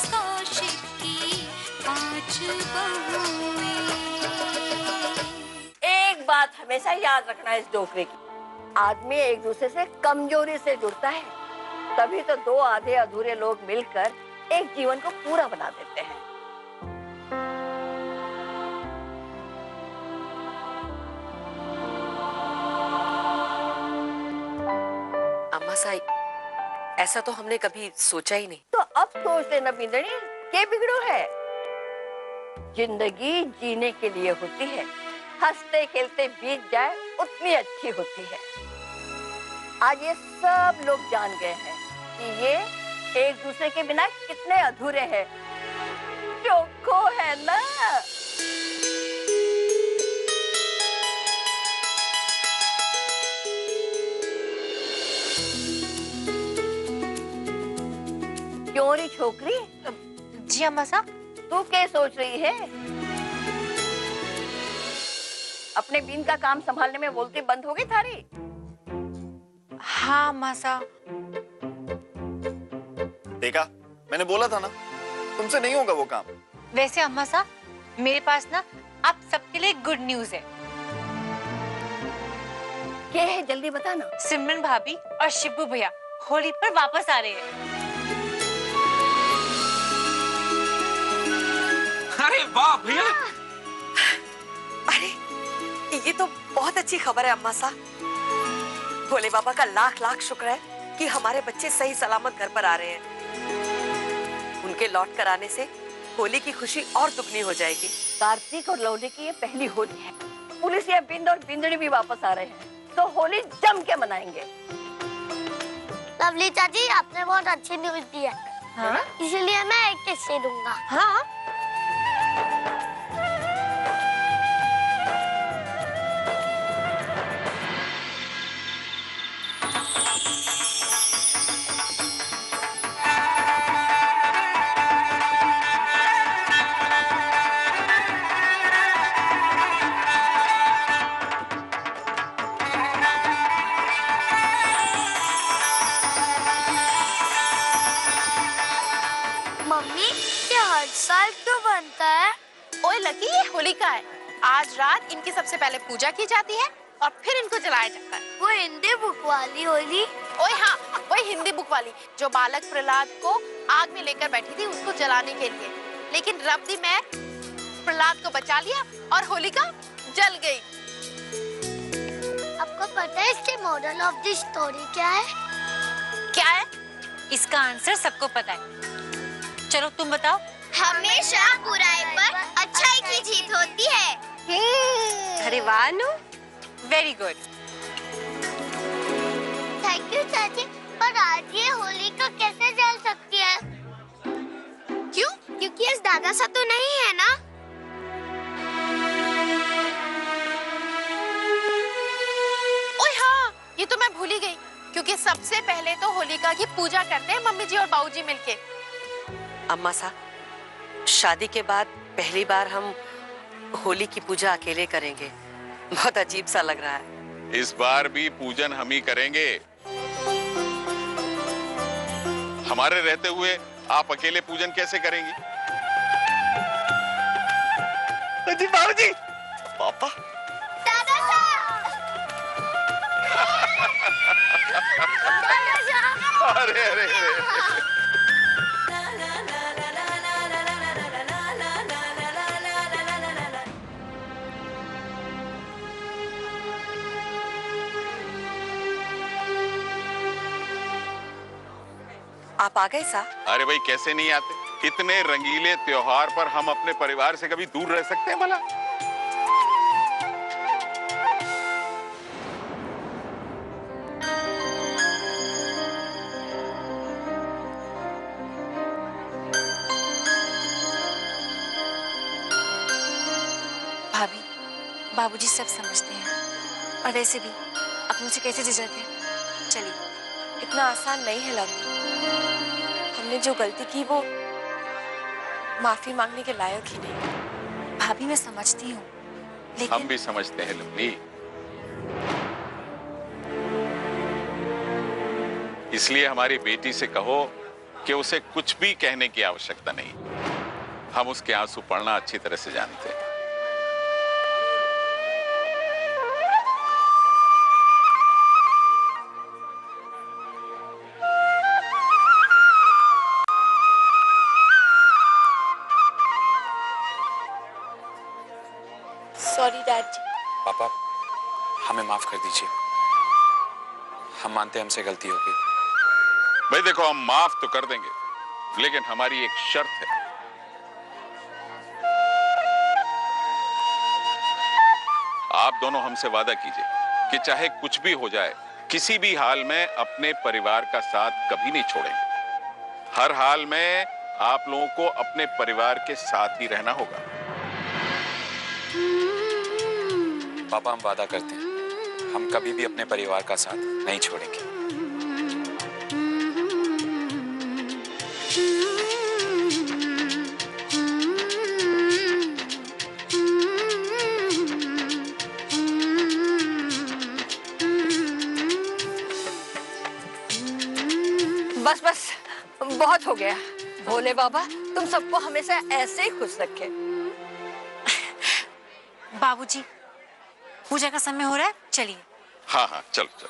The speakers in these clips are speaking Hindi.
कौशिक की 5 बहुएं। एक बात हमेशा याद रखना है इस डोकरे की, आदमी एक दूसरे से कमजोरी से जुड़ता है, तभी तो दो आधे अधूरे लोग मिलकर एक जीवन को पूरा बना देते हैं। अम्मा साई, ऐसा तो हमने कभी सोचा ही नहीं। तो अब सोच लेना बिंदनी, क्या बिगड़ो है? जिंदगी जीने के लिए होती है, हंसते खेलते बीत जाए उतनी अच्छी होती है। आज ये सब लोग जान गए हैं कि ये एक दूसरे के बिना कितने अधूरे हैं। चोखो है ना? क्यों री छोकरी? जी अम्मा साहब। तू क्या सोच रही है? अपने बीन का काम संभालने में बोलती बंद हो गई थारी? हाँ अम्मा साहब। देखा, मैंने बोला था ना, तुमसे नहीं होगा वो काम। वैसे अम्मा साहब, मेरे पास ना आप सबके लिए गुड न्यूज है। क्या है, जल्दी बता ना। सिमरन भाभी और शिबू भैया होली पर वापस आ रहे हैं। अरे वाह भैया! अरे ये तो बहुत अच्छी खबर है अम्मा सा। भोले बाबा का लाख लाख शुक्र है कि हमारे बच्चे सही सलामत घर पर आ रहे हैं। उनके लौट कर आने से होली की खुशी और दुगनी हो जाएगी। कार्तिक और लौली की ये पहली होली है। पुलिस या बिंद और बिंदड़ी भी वापस आ रहे हैं, तो होली जम के मनाएंगे। लवली चाची, आपने बहुत अच्छी न्यूज दी है। हाँ? इसलिए मैं एक किस्से दूंगा। हाँ। मम्मी, ये हर साल क्यों बनता है? ओए लकी, ये होली का है। आज रात इनकी सबसे पहले पूजा की जाती है और फिर इनको जलाया जाता है। वो हिंदी बुक वाली होली? ओए हाँ, वही हिंदी बुक वाली जो बालक प्रहलाद को आग में लेकर बैठी थी उसको जलाने के लिए, लेकिन रब्दी में प्रहलाद को बचा लिया और होलिका जल गई। आपको पता है इसके मॉडल ऑफ द स्टोरी क्या है? क्या है? इसका आंसर सबको पता है। चलो तुम बताओ। हमेशा बुराई पर अच्छाई की जीत होती है। अरे वाह नु, वेरी गुड। थैंक यू चाची, पर आज ये होलिका कैसे जल सकती है? क्यों? क्योंकि इस दादा सा तो नहीं है ना। ओए हाँ, ये तो मैं भूल ही गई, क्योंकि सबसे पहले तो होलिका की पूजा करते हैं मम्मी जी और बाबूजी मिलके। अम्मा सा, शादी के बाद पहली बार हम होली की पूजा अकेले करेंगे। बहुत अजीब सा लग रहा है। इस बार भी पूजन हम ही करेंगे। हमारे रहते हुए आप अकेले पूजन कैसे करेंगी? जी बाबूजी, पापा। दादा अरे अरे अरे आप आ गए सा? अरे भाई, कैसे नहीं आते? इतने रंगीले त्योहार पर हम अपने परिवार से कभी दूर रह सकते हैं भला? भाभी, बाबूजी सब समझते हैं और वैसे भी अपनों से कैसे झिझकते हैं। चलिए, इतना आसान नहीं है लव। हमने जो गलती की वो माफी मांगने के लायक ही नहीं। भाभी मैं समझती हूँ, लेकिन हम भी समझते हैं लवली, इसलिए हमारी बेटी से कहो कि उसे कुछ भी कहने की आवश्यकता नहीं। हम उसके आंसू पढ़ना अच्छी तरह से जानते हैं। सॉरी डैड जी। पापा, हमें माफ कर दीजिए। हम मानते हैं हमसे गलती हो गई। भाई देखो, हम माफ तो कर देंगे, लेकिन हमारी एक शर्त है। आप दोनों हमसे वादा कीजिए कि चाहे कुछ भी हो जाए, किसी भी हाल में अपने परिवार का साथ कभी नहीं छोड़ेंगे। हर हाल में आप लोगों को अपने परिवार के साथ ही रहना होगा। पापा, हम वादा करते हैं हम कभी भी अपने परिवार का साथ नहीं छोड़ेंगे। बस बस, बहुत हो गया। भोले बाबा तुम सबको हमेशा ऐसे ही खुश रखे। बाबूजी, पूजा का समय हो रहा है, चलिए। हाँ हाँ, चलो चलो।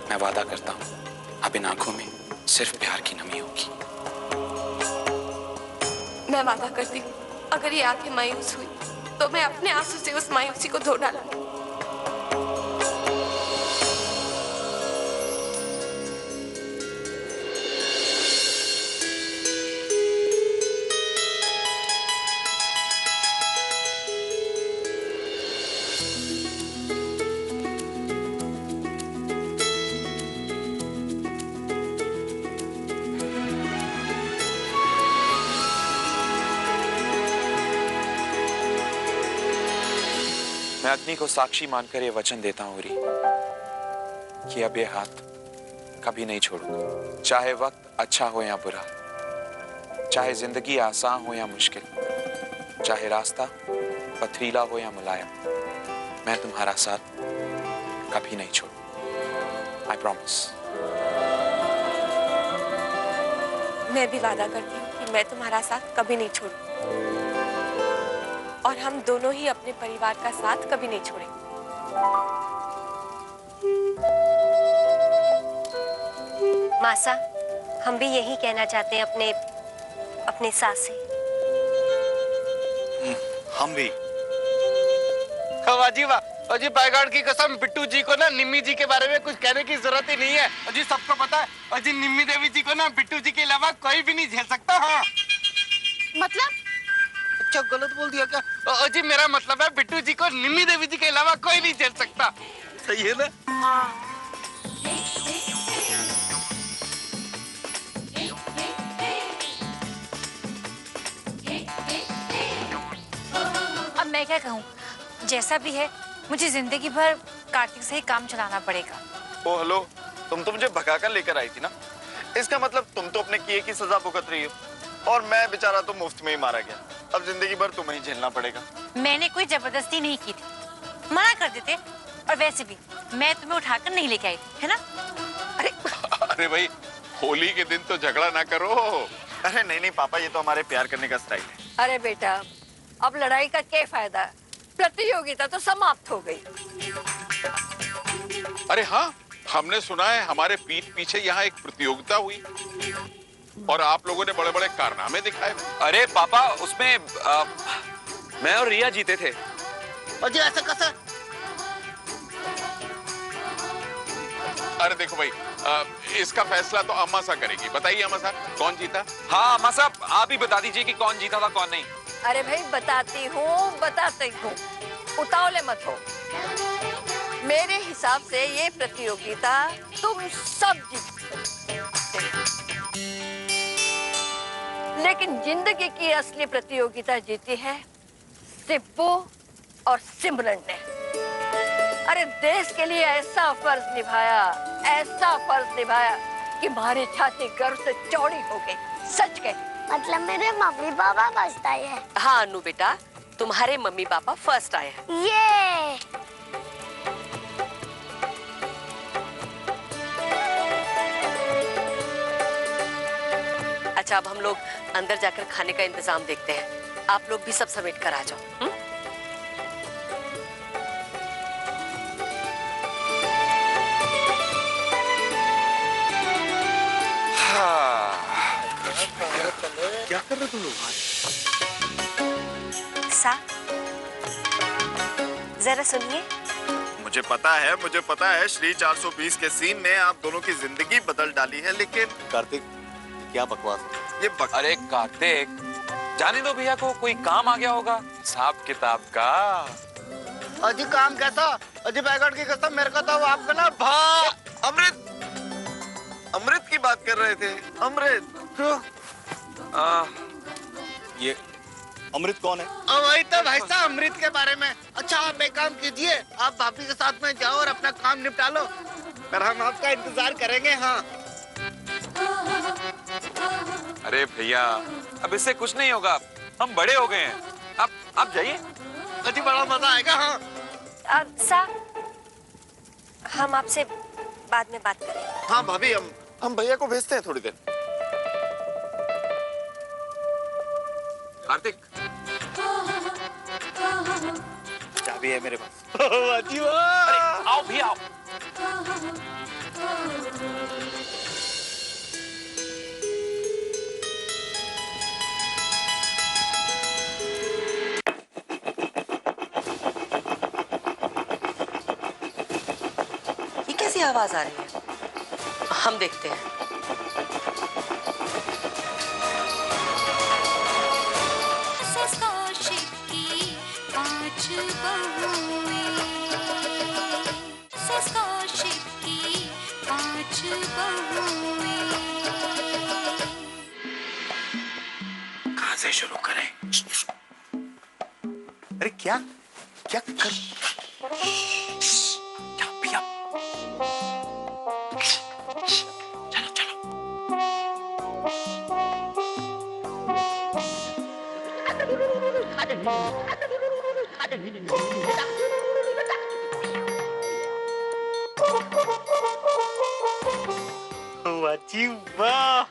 मैं वादा करता हूँ अब इन आंखों में सिर्फ प्यार की नमी होगी। मैं वादा करती हूँ अगर ये आंखें मायूस हुई तो मैं अपने आंसू से उस मायूसी को धो डालूंगी। मैं अग्नि को साक्षी मानकर ये वचन देता हूँ उरी कि अब ये हाथ कभी नहीं छोड़ूंगा। चाहे वक्त अच्छा हो या बुरा, चाहे जिंदगी आसान हो या मुश्किल, चाहे रास्ता पथरीला हो या मुलायम, मैं तुम्हारा साथ कभी नहीं छोड़ूंगा। I promise. मैं भी वादा करती हूँ कि मैं तुम्हारा साथ कभी नहीं छोड़ूंगी और हम दोनों ही अपने परिवार का साथ कभी नहीं छोड़ेंगे। मासा, हम भी यही कहना चाहते हैं अपने सास से। हम भी। वाह जी वाह। और जी बायगाड़ की कसम, बिट्टू जी को ना निम्मी जी के बारे में कुछ कहने की जरूरत ही नहीं है। और जी सबको पता है, और जी निम्मी देवी जी को ना बिट्टू जी के अलावा कोई भी नहीं झेल सकता। हाँ मतलब अच्छा, गलत बोल दिया क्या? और जी मेरा मतलब है बिट्टू जी को निम्मी देवी जी के अलावा कोई नहीं झेल सकता। सही है ना? हाँ। अब मैं क्या कहूँ, जैसा भी है मुझे जिंदगी भर कार्तिक से ही काम चलाना पड़ेगा। ओ हेलो, तुम तो मुझे भगाकर लेकर आई थी ना, इसका मतलब तुम तो अपने किए की सजा भुगत रही हो और मैं बेचारा तो मुफ्त में ही मारा गया। अब जिंदगी भर तुम्हें ही झेलना पड़ेगा। मैंने कोई जबरदस्ती नहीं की थी, मना कर देते। और वैसे भी मैं तुम्हें उठाकर नहीं लेके आई थी, है ना? अरे भाई, होली के दिन तो झगड़ा ना करो। अरे नहीं नहीं पापा, ये तो हमारे प्यार करने का स्टाइल है। अरे बेटा, अब लड़ाई का क्या फायदा? प्रतियोगिता तो समाप्त हो गई। अरे हाँ, हमने सुना है हमारे पीठ पीछे यहाँ एक प्रतियोगिता हुई और आप लोगों ने बड़े बड़े कारनामे दिखाए। अरे पापा, उसमें मैं और रिया जीते थे। और जी ऐसा कैसा? अरे देखो भाई, इसका फैसला तो अम्मा सा करेगी। बताइए अम्मा साहब, कौन जीता? हाँ अम्मा साहब, आप ही बता दीजिए कि कौन जीता था कौन नहीं। अरे भाई बताती हूँ, उतावले मत हो। मेरे हिसाब से ये प्रतियोगिता तुम सब जीते, लेकिन जिंदगी की असली प्रतियोगिता जीती है सिब्बू और सिमरन ने। अरे देश के लिए ऐसा फर्ज निभाया कि हमारी छाती गर्व से चौड़ी हो गई। सच कह, मतलब मेरे मम्मी पापा फर्स्ट आए हैं। हाँ अनु बेटा, तुम्हारे मम्मी पापा फर्स्ट आए हैं। ये अच्छा, अब हम लोग अंदर जाकर खाने का इंतजाम देखते हैं। आप लोग भी सब समेट कर आ जाओ। क्या कर रहे तुम लोग? सा, जरा सुनिए। मुझे पता है श्री 420 के सीन ने आप दोनों की जिंदगी बदल डाली है, लेकिन कार्तिक, क्या बकवास? अरे कार्तिक, जाने दो भैया को, कोई काम आ गया होगा हिसाब किताब का। अजी काम कैसा? अजी बैगन की कसम, मेरे को तो आपका ना अमृत की बात कर रहे थे। अमृत ये अमृत कौन है? वही तो भाई साहब, अमृत के बारे में। अच्छा आप एक काम कीजिए, आप भाभी के साथ में जाओ और अपना काम निपटा लो, पर हम आपका इंतजार करेंगे। हाँ अरे भैया, अब इससे कुछ नहीं होगा, हम बड़े हो गए हैं। आप जाइए। अजी बड़ा मजा आएगा। हाँ सा, हम आपसे बाद में बात करें। हाँ भाभी, हम भैया को भेजते हैं थोड़ी देर। कार्तिक, चाबी है मेरे पास। अरे आओ भी आओ। ये कैसी आवाज आ रही है? हम देखते हैं। कहाँ से शुरू करें? अरे क्या क्या कर? भैया, चलो चलो। वाची वाह!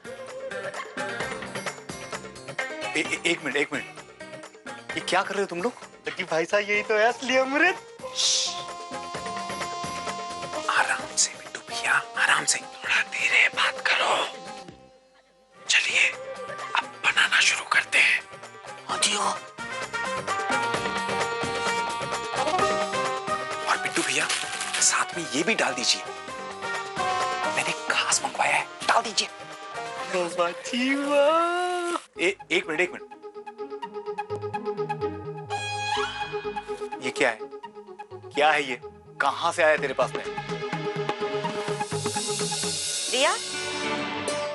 एक मिनट, ये क्या कर रहे हो तुम लोग? जी भाई साहब, यही तो है असली अमृत। आराम से बिट्टू भैया, आराम से, थोड़ा धीरे बात करो। चलिए अब बनाना शुरू करते हैं। हाँ जी हाँ। और बिट्टू भैया, साथ में ये भी डाल दीजिए, मैंने खास मंगवाया है, डाल दीजिए। वाची वाह! एक मिनट, ये क्या है ये? कहाँ से आया तेरे पास में? रिया,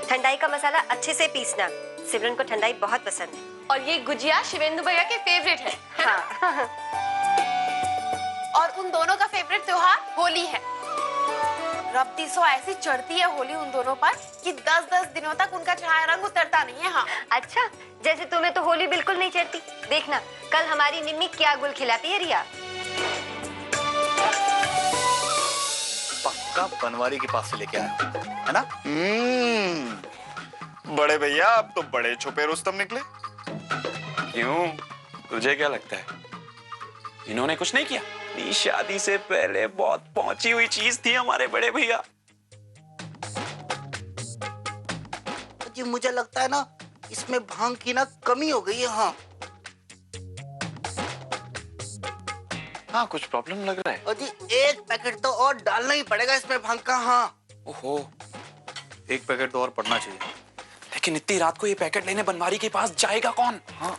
ठंडाई का मसाला अच्छे से पीसना, सिमरन को ठंडाई बहुत पसंद है। और ये गुजिया शिवेंदु भैया के फेवरेट है ना? हाँ। और उन दोनों का फेवरेट त्योहार होली है। रब्ती सो ऐसी चढ़ती है होली उन दोनों पर कि 10-10 दिनों तक उनका चढ़ाया रंग उतरता नहीं है। हाँ अच्छा, जैसे तुम्हें तो होली बिल्कुल नहीं चढ़ती। देखना कल हमारी निम्मी क्या गुल खिलाती है रिया। पक्का बनवारी के पास से लेके आया है ना? बड़े भैया, आप तो बड़े छुपे रुस्तम निकले। क्यों? तुझे क्या लगता है इन्होंने कुछ नहीं किया? ये शादी से पहले बहुत पहुंची हुई चीज थी हमारे बड़े भैया। जी मुझे लगता है ना इसमें भांग की ना कमी हो गई है। हाँ हाँ, कुछ प्रॉब्लम लग रहा है। और जी एक पैकेट तो और डालना ही पड़ेगा इसमें भांग का। हाँ ओहो, एक पैकेट तो और पड़ना चाहिए। लेकिन इतनी रात को ये पैकेट लेने बनवारी के पास जाएगा कौन? हाँ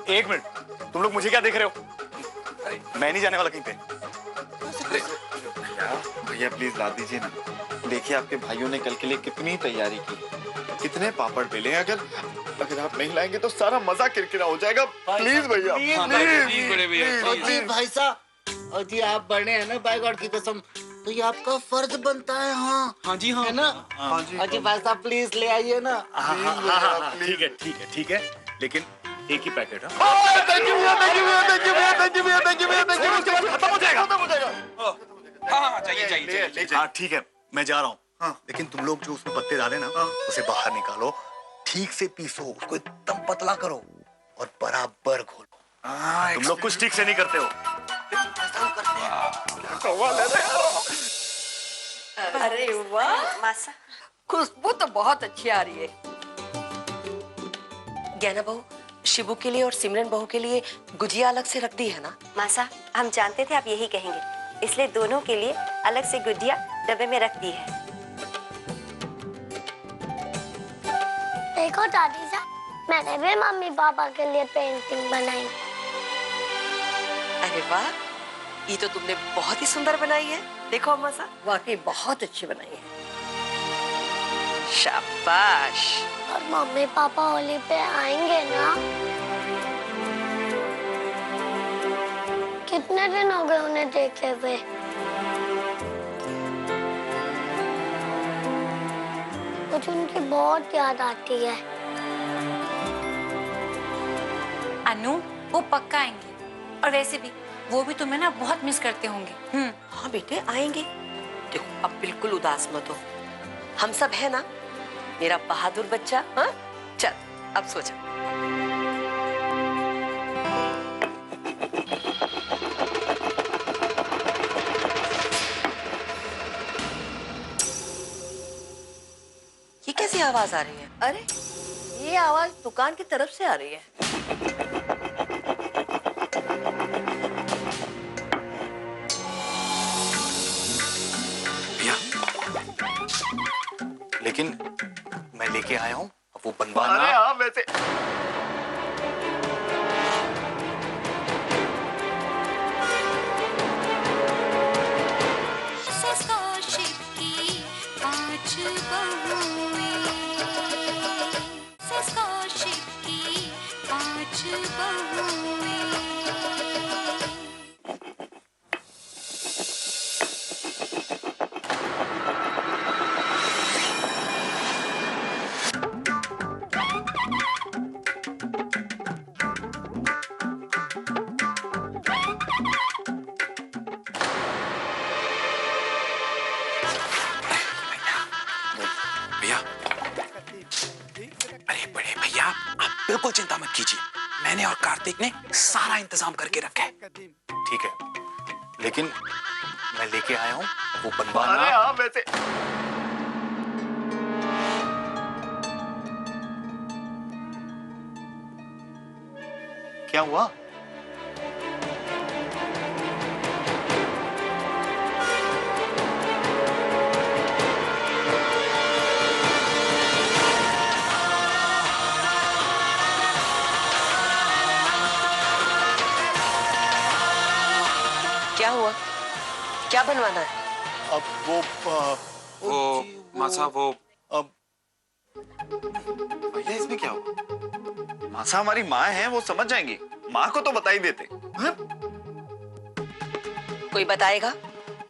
एक मिनट, तुम लोग मुझे क्या देख रहे हो? मैं नहीं जाने वाला कहीं पे। भैया प्लीज ला दीजिए ना। देखिए आपके भाइयों ने कल के लिए कितनी तैयारी की, कितने पापड़ बेले। अगर आप नहीं लाएंगे तो सारा मजा किरकिरा हो जाएगा। प्लीज भैया, प्लीज बड़े भैया। जी भाई साहब, और जी आप बड़े हैं ना, बाय गॉड की कसम, तो ये आपका फर्ज बनता है। हाँ हाँ जी, हाँ है ना। हाँ जी, और जी भाई साहब प्लीज ले आइए ना। ठीक है ठीक है ठीक है, लेकिन एक ही पैकेट। थैंक यू भैया, थैंक यू भैया, थैंक यू भैया, थैंक यू भैया, थैंक यू भैया, थैंक यू। उसके बाद खत्म हो जाएगा, खत्म हो जाएगा। हाँ, जाइए। हाँ ठीक है, मैं जा रहा हूँ। लेकिन तुम लोग जो उसमें पत्ते डाले ना, उसे बाहर निकालो, ठीक से पीसो, उसको एकदम पतला करो और बराबर घोलो। तुम लोग कुछ ठीक से नहीं करते हो। अरे वाह मासा, खुशबू तो बहुत अच्छी आ रही है। ज्ञाना बहू, शिबू के लिए और सिमरन बहू के लिए गुजिया अलग से रख दी है ना? मासा, हम जानते थे आप यही कहेंगे, इसलिए दोनों के लिए अलग से गुजिया डब्बे में रख दी है। देखो दादी साहब, मैंने भी मम्मी पापा के लिए पेंटिंग बनाई। अरे वाह, ये तो तुमने बहुत ही सुंदर बनाई है। देखो अम्मा सा, वाकई बहुत अच्छी बनाई है। शाबाश। और मम्मी पापा होली पे आएंगे ना? कितने दिन हो गए उन्हें देखे हुए। मुझे उनकी बहुत याद आती है। अनु, वो पक्का आएंगे, और वैसे भी वो भी तुम्हें ना बहुत मिस करते होंगे। हाँ बेटे आएंगे। देखो अब बिल्कुल उदास मत हो, हम सब है ना, मेरा बहादुर बच्चा। हाँ चल अब सो जा। ये कैसी आवाज आ रही है? अरे ये आवाज दुकान की तरफ से आ रही है। लेकिन मैं लेके आया हूँ, वो बनवाना। अरे हाँ वैसे कौशिक की 5 बहुएं, कौशिक की 5 बहुएं। भैया, अरे बड़े भैया आप बिल्कुल चिंता मत कीजिए, मैंने और कार्तिक ने सारा इंतजाम करके रखा है। ठीक है, लेकिन मैं लेके आया हूँ, वो बनवाना। अरे हाँ वैसे क्या हुआ? क्या हुआ? क्या बनवाना है? अब वो मासा, वो अब भैया इसमें क्या हुआ? मासा हमारी माँ है, वो समझ जाएंगी। माँ को तो बता ही देते। कोई बताएगा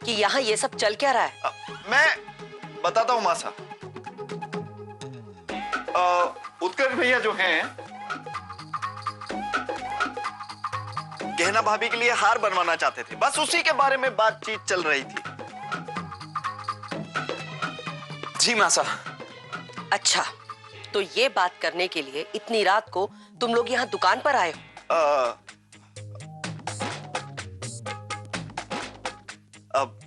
कि यहाँ ये सब चल क्या रहा है? मैं बताता हूँ मासा। उत्कर्ष भैया जो हैं, गहना भाभी के लिए हार बनवाना चाहते थे, बस उसी के बारे में बातचीत चल रही थी। जी मासा। अच्छा, तो ये बात करने के लिए इतनी रात को तुम लोग यहाँ दुकान पर आए हो? अब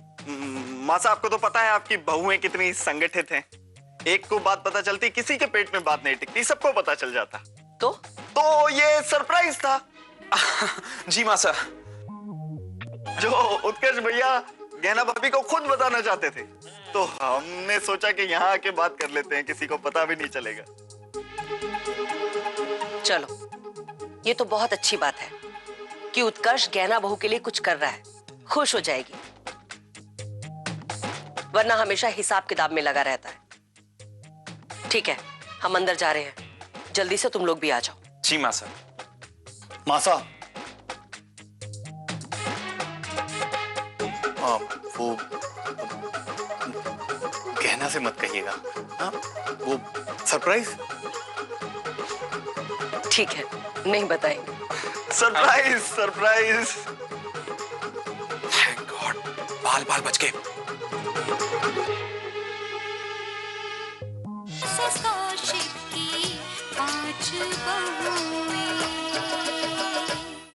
मासा, आपको तो पता है आपकी बहुएं कितनी संगठित हैं। एक को बात पता चलती, किसी के पेट में बात नहीं टिकती, सबको पता चल जाता। तो ये सरप्राइज था। जी मासा। जो उत्कर्ष भैया गहना भाभी को खुद बताना चाहते थे, तो हमने सोचा कि यहाँ आके बात कर लेते हैं, किसी को पता भी नहीं चलेगा। चलो, ये तो बहुत अच्छी बात है कि उत्कर्ष गहना बहू के लिए कुछ कर रहा है, खुश हो जाएगी, वरना हमेशा हिसाब किताब में लगा रहता है। ठीक है, हम अंदर जा रहे हैं, जल्दी से तुम लोग भी आ जाओ। जी मासा। मासा, वो गहना से मत कहिएगा, हाँ? वो सरप्राइज। ठीक है, नहीं बताएंगे। Surprise surprise. थैंक गॉड, बाल बाल बच गए। कौशिक की 5 बहुएं।